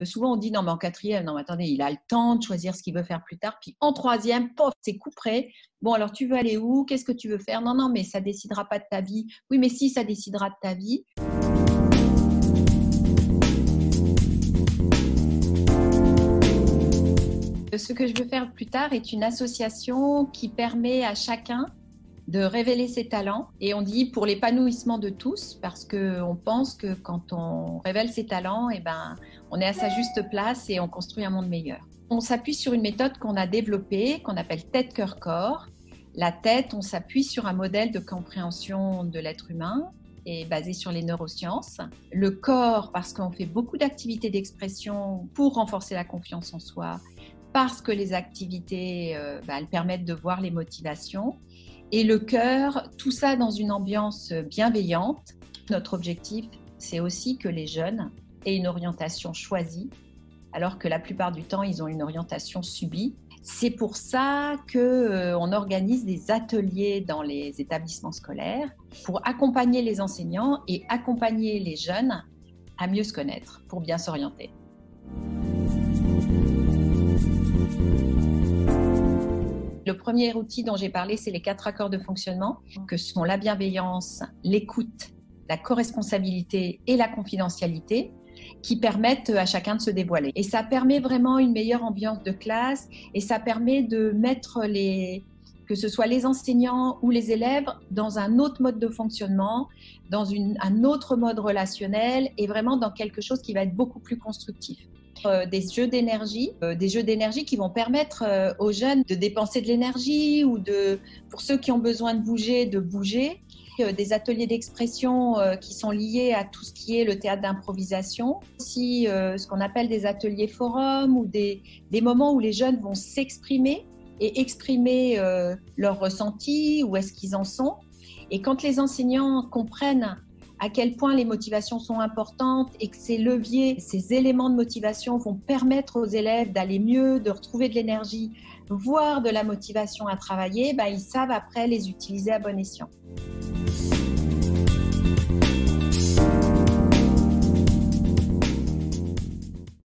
Souvent, on dit: «Non, mais en quatrième, non, mais attendez, il a le temps de choisir ce qu'il veut faire plus tard». Puis en troisième, pof, c'est coup près. «Bon, alors tu veux aller où? Qu'est-ce que tu veux faire? Non, non, mais ça décidera pas de ta vie». «Oui, mais si, ça décidera de ta vie». Ce que je veux faire plus tard est une association qui permet à chacun de révéler ses talents. Et on dit pour l'épanouissement de tous, parce qu'on pense que quand on révèle ses talents, eh ben, on est à sa juste place et on construit un monde meilleur. On s'appuie sur une méthode qu'on a développée, qu'on appelle tête, cœur, corps. La tête, on s'appuie sur un modèle de compréhension de l'être humain et basé sur les neurosciences. Le corps, parce qu'on fait beaucoup d'activités d'expression pour renforcer la confiance en soi, parce que les activités, elles permettent de voir les motivations. Et le cœur, tout ça dans une ambiance bienveillante. Notre objectif, c'est aussi que les jeunes aient une orientation choisie, alors que la plupart du temps, ils ont une orientation subie. C'est pour ça qu'on organise des ateliers dans les établissements scolaires pour accompagner les enseignants et accompagner les jeunes à mieux se connaître, pour bien s'orienter. Le premier outil dont j'ai parlé, c'est les 4 accords de fonctionnement, que sont la bienveillance, l'écoute, la co-responsabilité et la confidentialité, qui permettent à chacun de se dévoiler. Et ça permet vraiment une meilleure ambiance de classe et ça permet de mettre que ce soit les enseignants ou les élèves, dans un autre mode de fonctionnement, dans un autre mode relationnel et vraiment dans quelque chose qui va être beaucoup plus constructif. Des jeux d'énergie qui vont permettre aux jeunes de dépenser de l'énergie ou pour ceux qui ont besoin de bouger. Des ateliers d'expression qui sont liés à tout ce qui est le théâtre d'improvisation. Aussi ce qu'on appelle des ateliers forums ou des moments où les jeunes vont s'exprimer et exprimer leurs ressentis, où est-ce qu'ils en sont. Et quand les enseignants comprennent à quel point les motivations sont importantes et que ces leviers, ces éléments de motivation vont permettre aux élèves d'aller mieux, de retrouver de l'énergie, voire de la motivation à travailler, ils savent après les utiliser à bon escient.